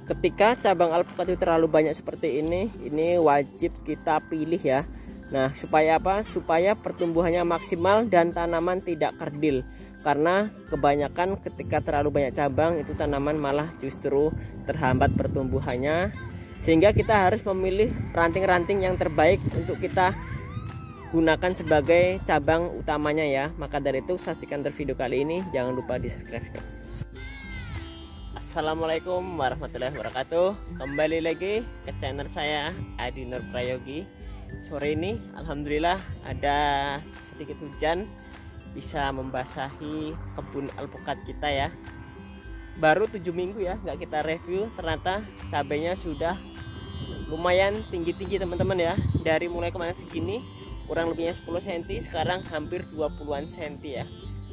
ketika cabang alpukat itu terlalu banyak seperti ini wajib kita pilih ya. Nah, supaya apa? Supaya pertumbuhannya maksimal dan tanaman tidak kerdil. Karena kebanyakan ketika terlalu banyak cabang itu tanaman malah justru terhambat pertumbuhannya. Sehingga kita harus memilih ranting-ranting yang terbaik untuk kita gunakan sebagai cabang utamanya ya. Maka dari itu saksikan terus video kali ini, jangan lupa di subscribe. Assalamualaikum warahmatullahi wabarakatuh. Kembali lagi ke channel saya Adi Nur Prayogi. Sore ini alhamdulillah ada sedikit hujan, bisa membasahi kebun alpukat kita ya. Baru 7 minggu ya nggak kita review, ternyata cabenya sudah lumayan tinggi-tinggi teman-teman ya. Dari mulai kemarin segini kurang lebihnya 10 cm, sekarang hampir 20-an cm ya,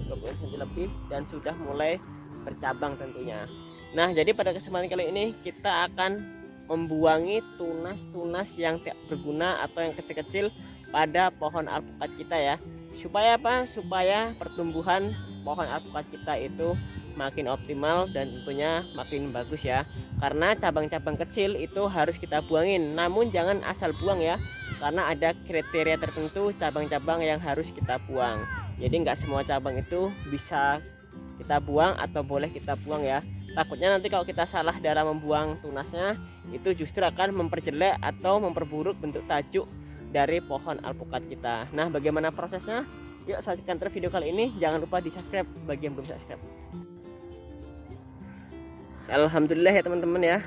20 cm lebih, dan sudah mulai bercabang tentunya. Nah, jadi pada kesempatan kali ini kita akan membuangi tunas-tunas yang tidak berguna atau yang kecil-kecil pada pohon alpukat kita ya. Supaya apa? Supaya pertumbuhan pohon alpukat kita itu makin optimal dan tentunya makin bagus ya. Karena cabang-cabang kecil itu harus kita buangin, namun jangan asal buang ya, karena ada kriteria tertentu cabang-cabang yang harus kita buang. Jadi nggak semua cabang itu bisa kita buang atau boleh kita buang ya. Takutnya nanti kalau kita salah dalam membuang tunasnya, itu justru akan memperjelek atau memperburuk bentuk tajuk dari pohon alpukat kita. Nah, bagaimana prosesnya? Yuk saksikan terus video kali ini. Jangan lupa di subscribe bagi yang belum subscribe. Alhamdulillah ya teman-teman ya,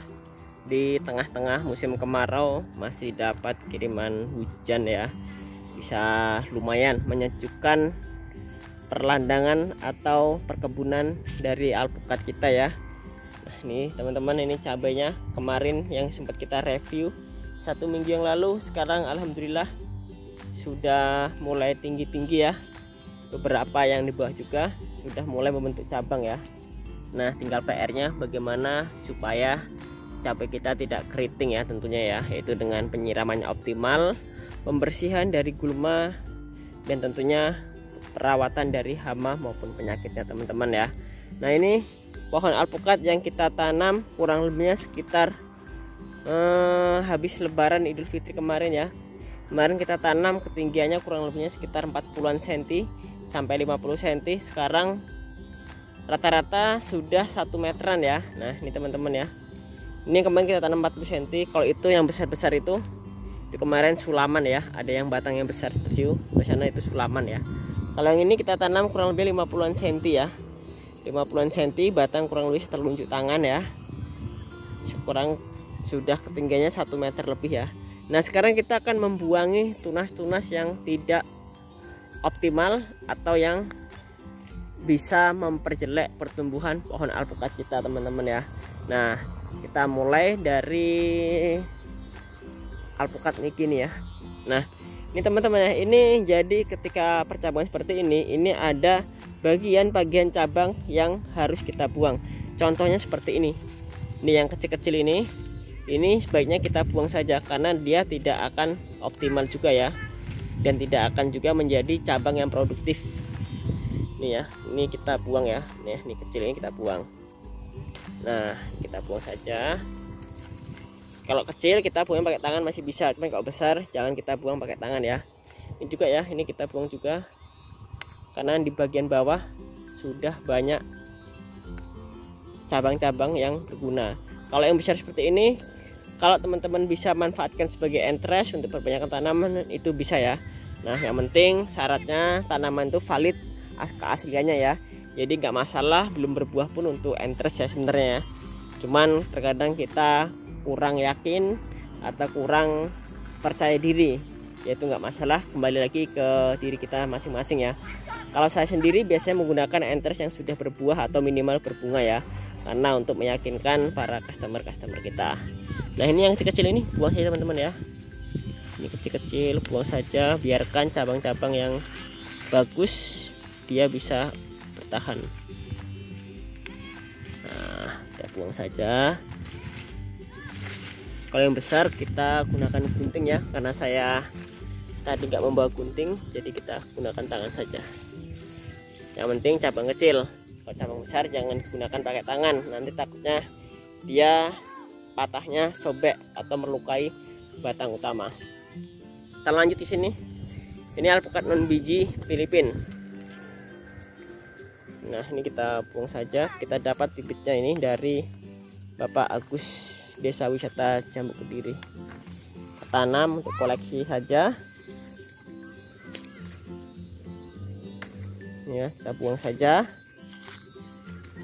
di tengah-tengah musim kemarau masih dapat kiriman hujan ya. Bisa lumayan menyejukkan perlandangan atau perkebunan dari alpukat kita ya. Nah, ini teman-teman, ini cabainya kemarin yang sempat kita review 1 minggu yang lalu, sekarang alhamdulillah sudah mulai tinggi-tinggi ya. Beberapa yang di bawah juga sudah mulai membentuk cabang ya. Nah, tinggal PR-nya bagaimana supaya cabai kita tidak keriting ya tentunya ya, yaitu dengan penyiramannya optimal, pembersihan dari gulma, dan tentunya perawatan dari hama maupun penyakitnya teman-teman ya. Nah, ini pohon alpukat yang kita tanam kurang lebihnya sekitar habis lebaran Idul Fitri kemarin ya. Kemarin kita tanam ketinggiannya kurang lebihnya sekitar 40-an cm sampai 50 cm. Sekarang rata-rata sudah 1 meteran ya. Nah, ini teman-teman ya, ini kemarin kita tanam 40 cm. Kalau itu yang besar-besar itu kemarin sulaman ya, ada yang batang yang besar tersiu di sana, itu sulaman ya. Kalau yang ini kita tanam kurang lebih 50-an cm ya, 50-an cm, batang kurang lebih setelunjuk tangan ya, kurang sudah ketinggiannya 1 meter lebih ya. Nah, sekarang kita akan membuangi tunas-tunas yang tidak optimal atau yang bisa memperjelek pertumbuhan pohon alpukat kita teman-teman ya. Nah, kita mulai dari alpukat niki nih ya. Nah, ini teman-teman ya, ini jadi ketika percabangan seperti ini ada bagian-bagian cabang yang harus kita buang. Contohnya seperti ini. Ini yang kecil-kecil ini sebaiknya kita buang saja karena dia tidak akan optimal juga ya, dan tidak akan juga menjadi cabang yang produktif. Ini ya, ini kita buang ya. Nih, ini kecil ini kita buang. Nah, kita buang saja. Kalau kecil kita buang pakai tangan masih bisa, cuman kalau besar jangan kita buang pakai tangan ya. Ini juga ya, ini kita buang juga karena di bagian bawah sudah banyak cabang-cabang yang berguna. Kalau yang besar seperti ini, kalau teman-teman bisa manfaatkan sebagai entres untuk perbanyakkan tanaman, itu bisa ya. Nah, yang penting syaratnya tanaman itu valid keasliannya ya. Jadi nggak masalah belum berbuah pun untuk entres ya sebenarnya ya. Cuman terkadang kita kurang yakin atau kurang percaya diri, yaitu nggak masalah, kembali lagi ke diri kita masing-masing ya. Kalau saya sendiri biasanya menggunakan entres yang sudah berbuah atau minimal berbunga ya, karena untuk meyakinkan para customer kita. Nah, ini yang kecil-kecil ini buang saja teman-teman ya. Ini kecil-kecil buang saja, biarkan cabang-cabang yang bagus dia bisa bertahan. Nah, kita buang saja. Kalau yang besar kita gunakan gunting ya, karena saya tadi nggak membawa gunting, jadi kita gunakan tangan saja. Yang penting cabang kecil. Kalau cabang besar jangan digunakan pakai tangan, nanti takutnya dia patahnya sobek atau melukai batang utama. Kita lanjut di sini. Ini alpukat non biji Filipin. Nah, ini kita buang saja. Kita dapat bibitnya ini dari Bapak Agus, Desa Wisata Jambu Kediri. Tanam untuk koleksi saja. Ya, kita buang saja.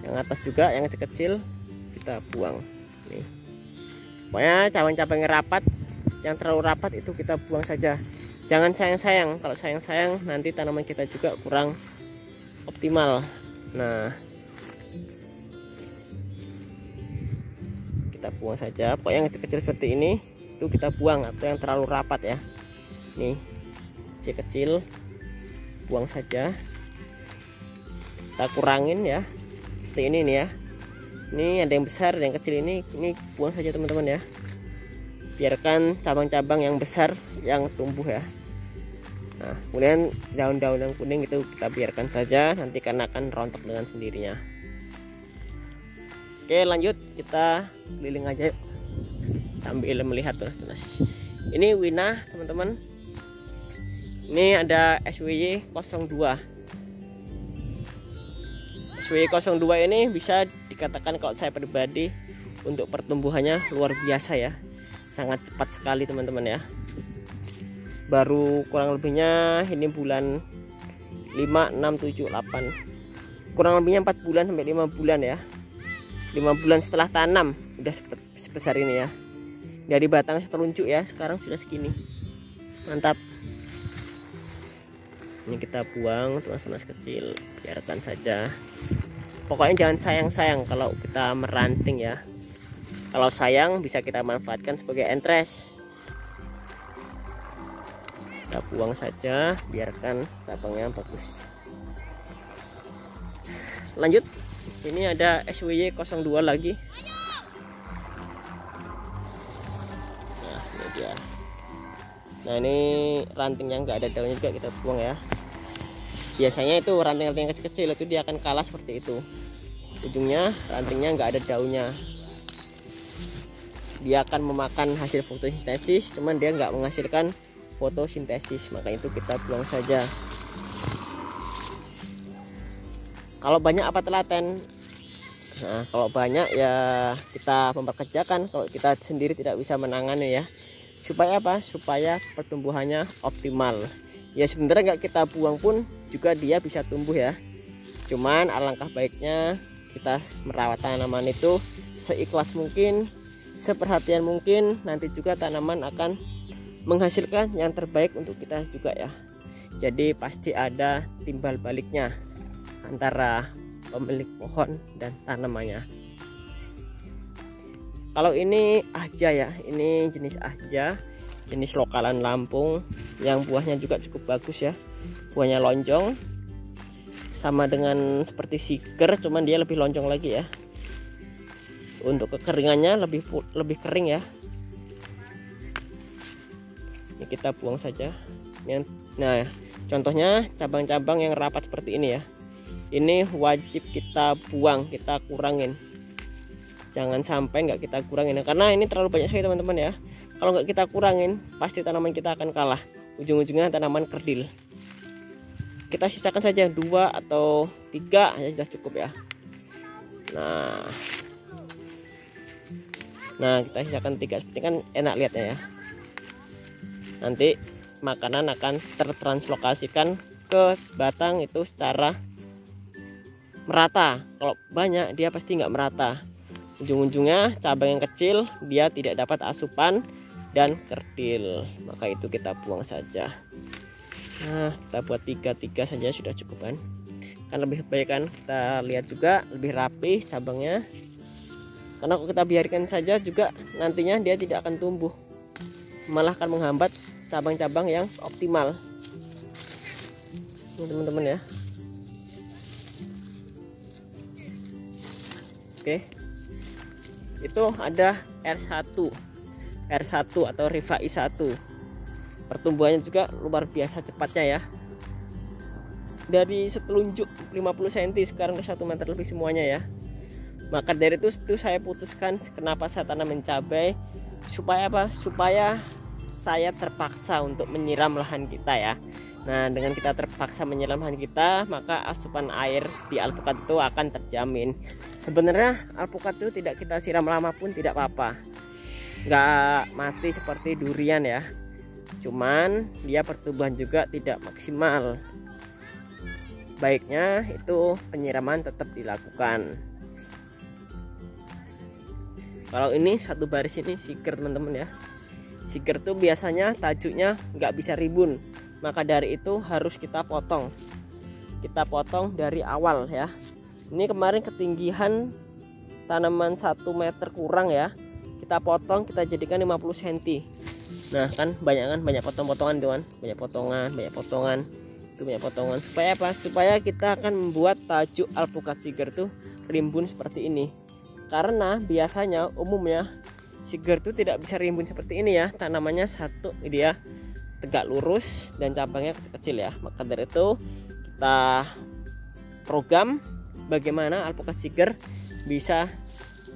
Yang atas juga, yang kecil-kecil kita buang. Nih. Pokoknya cabang-cabang rapat, yang terlalu rapat itu kita buang saja. Jangan sayang-sayang. Kalau sayang-sayang nanti tanaman kita juga kurang optimal. Nah, kita buang saja. Pokoknya yang kecil-kecil seperti ini itu kita buang, atau yang terlalu rapat ya. Nih, kecil-kecil buang saja. Kita kurangin ya. Seperti ini nih ya. Ini ada yang besar, ada yang kecil, ini buang saja teman-teman ya. Biarkan cabang-cabang yang besar yang tumbuh ya. Nah, kemudian daun-daun yang kuning itu kita biarkan saja, nanti karena akan rontok dengan sendirinya. Oke, lanjut kita keliling aja yuk, sambil melihat tunas-tunas. Ini Wina teman-teman. Ini ada SWY 02. SWY 02 ini bisa dikatakan kalau saya pribadi untuk pertumbuhannya luar biasa ya. Sangat cepat sekali teman-teman ya. Baru kurang lebihnya ini bulan 5, 6, 7, 8. Kurang lebihnya 4 bulan sampai 5 bulan ya. 5 bulan setelah tanam udah sebesar ini ya. Dari batang setelunjuk ya, sekarang sudah segini. Mantap. Ini kita buang tunas-tunas kecil, biarkan saja. Pokoknya jangan sayang-sayang kalau kita meranting ya. Kalau sayang bisa kita manfaatkan sebagai entres. Kita buang saja, biarkan cabangnya bagus. Lanjut, ini ada SWY 02 lagi. Nah, ini dia. Nah, ini ranting yang nggak ada daunnya juga kita buang ya. Biasanya itu ranting-ranting kecil-kecil itu dia akan kalah seperti itu. Ujungnya rantingnya nggak ada daunnya. Dia akan memakan hasil fotosintesis, cuman dia nggak menghasilkan fotosintesis, maka itu kita buang saja. Kalau banyak apa telaten. Nah, kalau banyak ya kita memperkerjakan, kalau kita sendiri tidak bisa menangani ya. Supaya apa? Supaya pertumbuhannya optimal. Ya sebenarnya nggak kita buang pun juga dia bisa tumbuh ya. Cuman alangkah baiknya kita merawat tanaman itu seikhlas mungkin, seperhatian mungkin, nanti juga tanaman akan menghasilkan yang terbaik untuk kita juga ya. Jadi pasti ada timbal baliknya antara pemilik pohon dan tanamannya. Kalau ini ahja ya, ini jenis ahja, jenis lokalan Lampung, yang buahnya juga cukup bagus ya. Buahnya lonjong, sama dengan seperti siger, cuman dia lebih lonjong lagi ya. Untuk kekeringannya lebih kering ya. Ini kita buang saja. Nah, contohnya cabang-cabang yang rapat seperti ini ya. Ini wajib kita buang, kita kurangin. Jangan sampai nggak kita kurangin, karena ini terlalu banyak sekali teman-teman ya. Kalau nggak kita kurangin, pasti tanaman kita akan kalah. Ujung-ujungnya tanaman kerdil. Kita sisakan saja 2 atau 3 ya sudah cukup ya. Nah kita sisakan 3, seperti kan enak lihatnya ya. Nanti makanan akan tertranslokasikan ke batang itu secara merata. Kalau banyak dia pasti nggak merata. Ujung-ujungnya cabang yang kecil dia tidak dapat asupan dan kerdil, maka itu kita buang saja. Nah, kita buat 3 saja sudah cukup kan lebih baik kan. Kita lihat juga lebih rapi cabangnya, karena kalau kita biarkan saja juga nantinya dia tidak akan tumbuh, malah akan menghambat cabang-cabang yang optimal. Ini teman-teman ya. Oke, itu ada R1 atau Rifai 1. Pertumbuhannya juga luar biasa cepatnya ya. Dari setelunjuk 50 cm sekarang ke 1 meter lebih semuanya ya. Maka dari itu saya putuskan kenapa saya tanamin cabai, supaya apa? Supaya saya terpaksa untuk menyiram lahan kita ya. Nah, dengan kita terpaksa menyiram lahan kita, maka asupan air di alpukat itu akan terjamin. Sebenarnya alpukat itu tidak kita siram lama pun tidak apa-apa, nggak mati seperti durian ya. Cuman dia pertumbuhan juga tidak maksimal. Baiknya itu penyiraman tetap dilakukan. Kalau ini satu baris ini siger teman-teman ya. Siger tuh biasanya tajuknya nggak bisa rimbun, maka dari itu harus kita potong. Kita potong dari awal ya. Ini kemarin ketinggian tanaman 1 meter kurang ya. Kita potong, kita jadikan 50 cm. Nah kan banyak potong-potongan tuh kan, banyak potongan itu banyak potongan. Supaya apa? Supaya kita akan membuat tajuk alpukat siger tuh rimbun seperti ini. Karena biasanya umumnya siger tuh tidak bisa rimbun seperti ini ya. Tanamannya satu dia tegak lurus dan cabangnya kecil-kecil ya. Maka dari itu kita program bagaimana alpukat siger bisa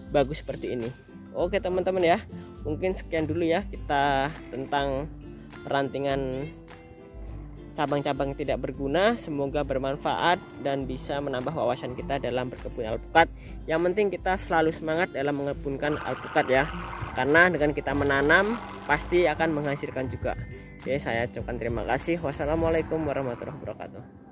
bagus seperti ini. Oke teman-teman ya, mungkin sekian dulu ya kita tentang perantingan cabang-cabang tidak berguna. Semoga bermanfaat dan bisa menambah wawasan kita dalam berkebun alpukat. Yang penting kita selalu semangat dalam mengebunkan alpukat ya, karena dengan kita menanam pasti akan menghasilkan juga. Oke, saya ucapkan terima kasih. Wassalamualaikum warahmatullahi wabarakatuh.